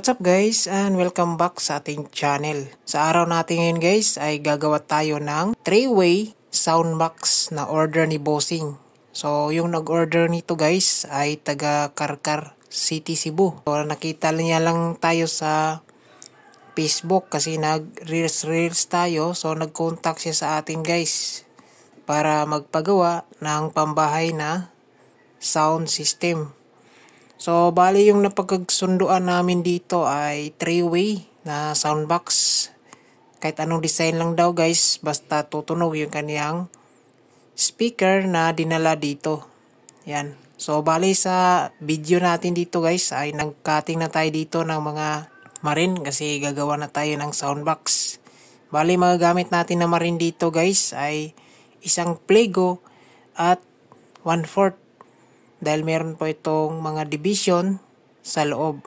What's up guys and welcome back sa ating channel. Sa araw natin ngayon guys ay gagawa tayo ng 3-way soundbox na order ni Bossing. So yung nag-order nito guys ay taga Karkar City, Cebu. So nakita niya lang tayo sa Facebook kasi nag-reels tayo. So nag-contact siya sa atin guys para magpagawa ng pambahay na sound system. So, bali yung napagsunduan namin dito ay 3-way na soundbox. Kahit anong design lang daw guys, basta tutunog yung kaniyang speaker na dinala dito. Yan. So, bali sa video natin dito guys ay nag-cutting na tayo dito ng mga marin kasi gagawa na tayo ng soundbox. Bali magagamit natin na marin dito guys ay isang Plego at 1/4. Dahil meron po itong mga division sa loob.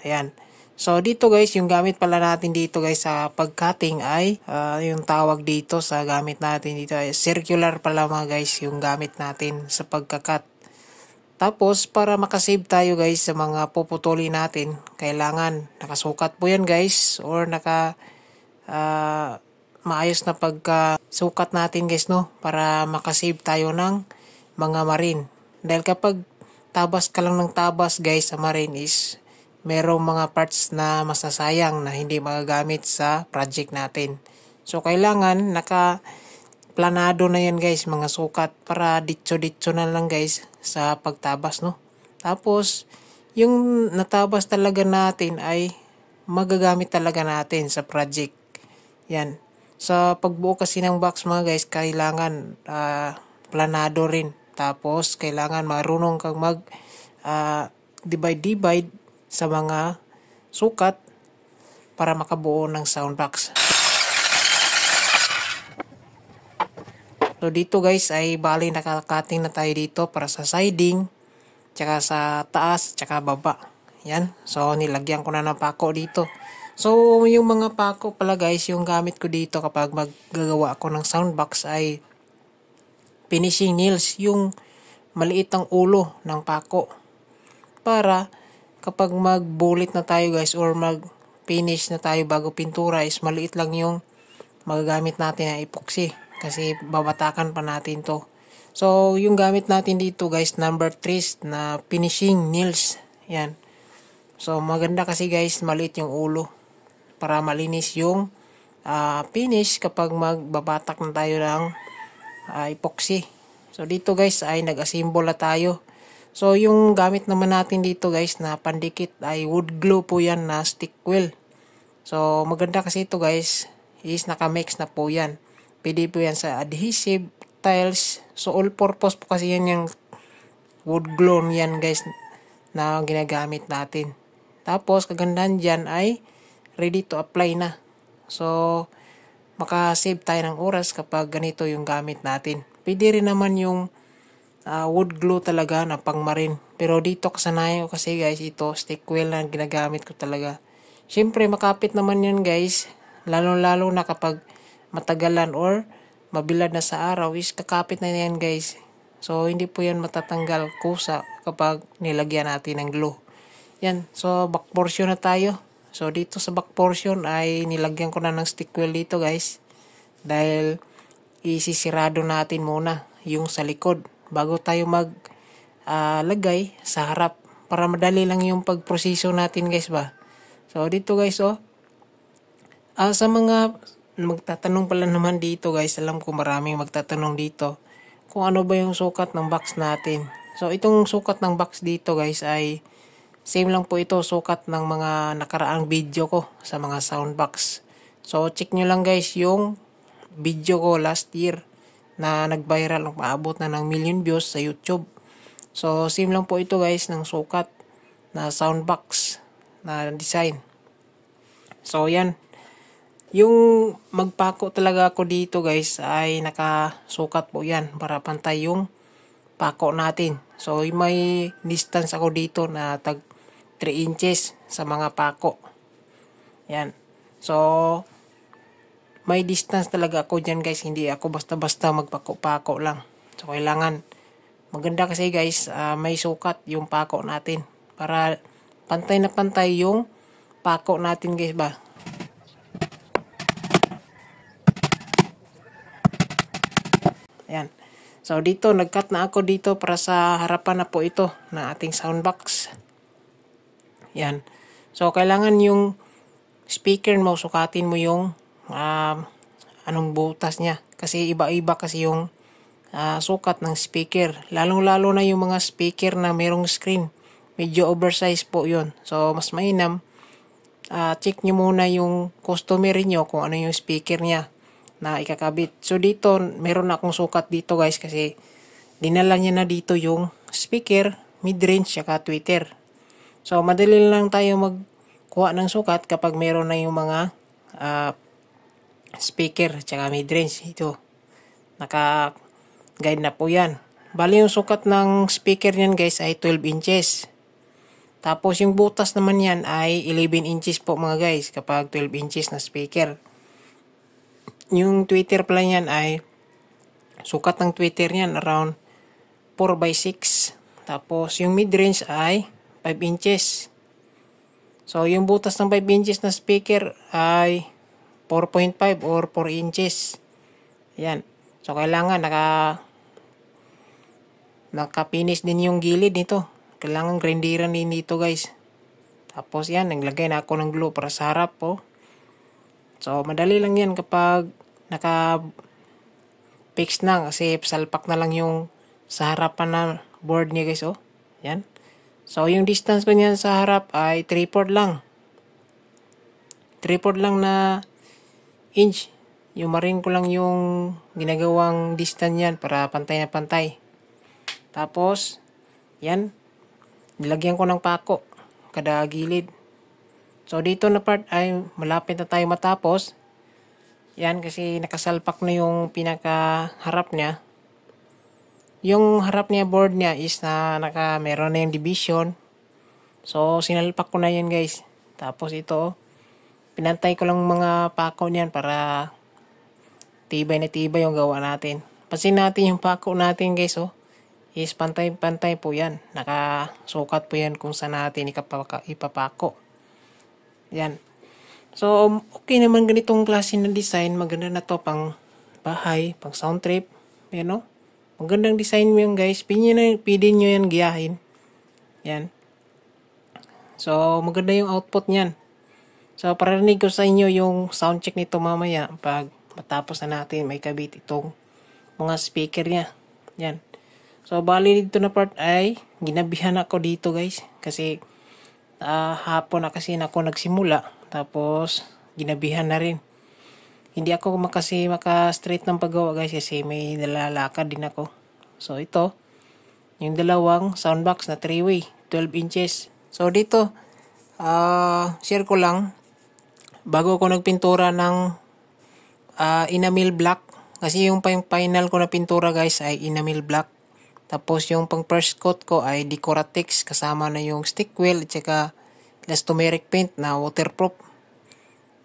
Ayan. So dito guys, yung gamit pala natin dito guys sa pag-cutting ay yung tawag dito sa gamit natin dito ay circular pala mga guys yung gamit natin sa pagka-cut. Tapos para makasave tayo guys sa mga puputulin natin, kailangan nakasukat po yan guys or maayos na pagkasukat natin guys no para makasave tayo ng mga marin. Dahil kapag tabas ka lang ng tabas guys sa marine is merong mga parts na masasayang na hindi magagamit sa project natin. So kailangan naka-planado na yan guys mga sukat para ditso-ditso na lang guys sa pagtabas no. Tapos yung natabas talaga natin ay magagamit talaga natin sa project. Yan. Sa pagbuo kasi ng box mga guys kailangan planado rin. Tapos, kailangan marunong kang divide sa mga sukat para makabuo ng soundbox. So, dito guys ay bali nakakating na tayo dito para sa siding, tsaka sa taas, tsaka baba. Yan. So, nilagyan ko na ng pako dito. So, yung mga pako pala guys, yung gamit ko dito kapag maggagawa ako ng soundbox ay finishing nails, yung maliit ang ulo ng pako. Para kapag magbulit na tayo guys or mag-finish na tayo bago pintura is maliit lang yung magagamit natin na epoxy. Kasi babatakan pa natin to. So yung gamit natin dito guys number 3 na finishing nails. Yan. So maganda kasi guys maliit yung ulo. Para malinis yung finish kapag magbabatak na tayo ng epoxy. So dito guys ay nag-assemble na tayo. So yung gamit naman natin dito guys na pandikit ay wood glue po yan na stick wheel. So maganda kasi ito guys is naka-mix na po yan. Pwede po yan sa adhesive, tiles. So all purpose po kasi yan yung wood glue yan guys na ginagamit natin. Tapos kagandahan dyan ay ready to apply na. So makasave tayo ng oras kapag ganito yung gamit natin. Pwede rin naman yung wood glue talaga na pang marine. Pero dito kasanayo kasi guys ito stick wheel na ginagamit ko talaga. Siyempre makapit naman yan guys. Lalo na kapag matagalan or mabilad na sa araw is kakapit na yan guys. So hindi po yan matatanggal kusa kapag nilagyan natin ng glue. Yan. So back portion na tayo. So dito sa back portion ay nilagyan ko na ng stick wheel dito guys. Dahil isisirado natin muna yung sa likod bago tayo lagay sa harap para madali lang yung pagproseso natin guys ba. So dito guys sa mga magtatanong pala naman dito guys, alam ko maraming magtatanong dito kung ano ba yung sukat ng box natin. So itong sukat ng box dito guys ay same lang po ito sukat ng mga nakaraang video ko sa mga soundbox. So check nyo lang guys yung video ko last year na nag-viral, maabot na ng 1 million views sa YouTube. So same lang po ito guys ng sukat na soundbox na design. So yan. Yung magpako talaga ako dito guys ay nakasukat po yan para pantay yung pako natin. So may distance ako dito na tag 3 inches sa mga pako. Yan. So may distance talaga ako dyan guys. Hindi ako basta-basta magpako-pako lang. So kailangan maganda kasi guys may sukat yung pako natin. Para pantay na pantay yung pako natin guys ba. Ayan. So dito, nag-cut na ako dito para sa harapan na po ito na ating soundbox. Ayan. So kailangan yung speaker mo, sukatin mo yung anong butas niya. Kasi iba-iba kasi yung sukat ng speaker. Lalong-lalo na yung mga speaker na merong screen. Medyo oversized po yun. So mas mainam, check nyo muna yung customer nyo kung ano yung speaker niya na ikakabit. So dito, meron akong sukat dito guys kasi dinala niya na dito yung speaker, mid-range, saka tweeter. So madali lang tayo magkuha ng sukat kapag meron na yung mga speaker, saka mid-range. Ito, naka-guide na po yan. Bali yung sukat ng speaker niyan guys ay 12 inches. Tapos yung butas naman yan ay 11 inches po mga guys kapag 12 inches na speaker. Yung tweeter pala niyan ay sukat ng tweeter niyan around 4x6. Tapos yung mid-range ay 5 inches. So yung butas ng 5 inches na speaker ay 4.5 or 4 inches. Yan. So kailangan naka-finish din yung gilid nito. Kailangan grindiran din dito guys. Tapos yan, naglagay na ako ng glue para sa harap po. So madali lang yan kapag naka-fix na kasi salpak na lang yung sa harapan na board niya guys. Oh. Yan. So yung distance ko niyan sa harap ay 3/4 lang. 3/4 lang na inch. Yung marin ko lang yung ginagawang distance yan para pantay na pantay. Tapos, yan. Nilagyan ko ng pako kada gilid. So dito na part ay malapit na tayo matapos. Yan kasi nakasalpak na yung pinaka-harap niya. Yung harap niya, board niya is meron na yung division. So sinalpak ko na yan guys. Tapos ito, pinantay ko lang mga pako niyan para tibay na tibay yung gawa natin. Pansin natin yung pako natin guys oh. Is pantay-pantay po yan. Nakasukat po yan kung saan natin ipapako. Yan. So, okay naman ganitong klase ng design. Maganda na to pang bahay, pang sound trip. Yan o. Magandang design mo yan guys. Pwede nyo yan giyahin. Yan. So, maganda yung output niyan. So, pararinig ko sa inyo yung sound check nito mamaya. Pag matapos na natin, may kabit itong mga speaker niya. Yan. So, bali dito na part ay ginabihan ako dito guys. Kasi hapon na kasi ako nagsimula. Tapos, ginabihan na rin. Hindi ako maka-straight ng paggawa guys kasi may nalalakad din ako. So, ito. Yung dalawang soundbox na 3-way. 12 inches. So, dito, share ko lang. Bago ko nagpintura ng enamel black. Kasi yung final ko na pintura guys ay enamel black. Tapos yung pang first coat ko ay Decoratex kasama na yung stick wheel at saka elastomeric paint na waterproof.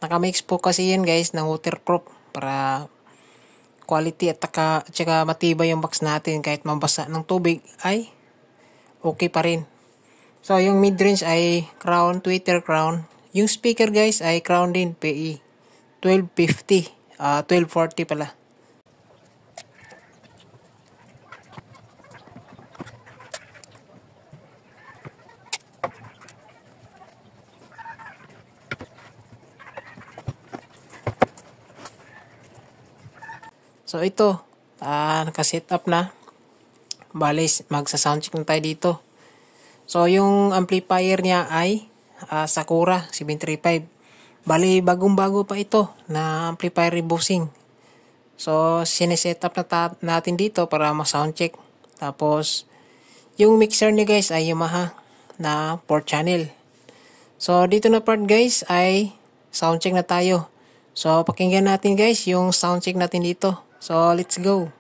Nakamix po kasi yan guys ng waterproof para quality at saka matibay yung box natin kahit mabasa ng tubig ay okay pa rin. So yung mid-range ay crown, tweeter crown. Yung speaker guys ay crown din PE 1250, 1240 pala. So ito, naka-set up na. Bali, magsa-soundcheck na tayo dito. So yung amplifier niya ay Sakura 735. Bali, bagong-bago pa ito na amplifier rebosing. So sineset up na natin dito para ma-soundcheck. Tapos yung mixer niya guys ay Yamaha na 4 channel. So dito na part guys ay soundcheck na tayo. So pakinggan natin guys yung soundcheck natin dito. So, let's go.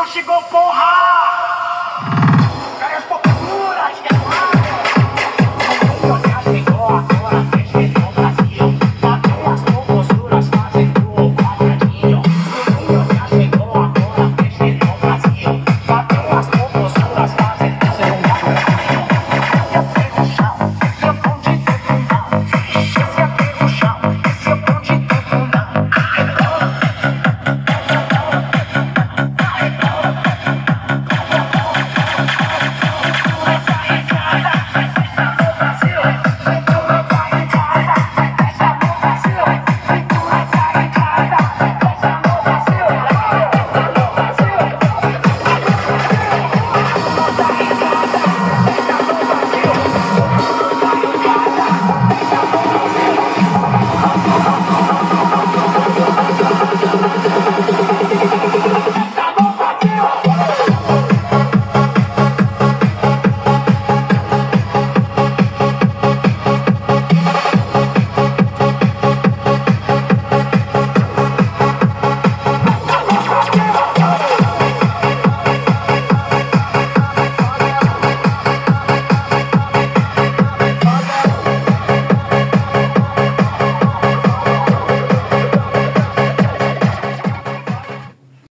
sigong buhay.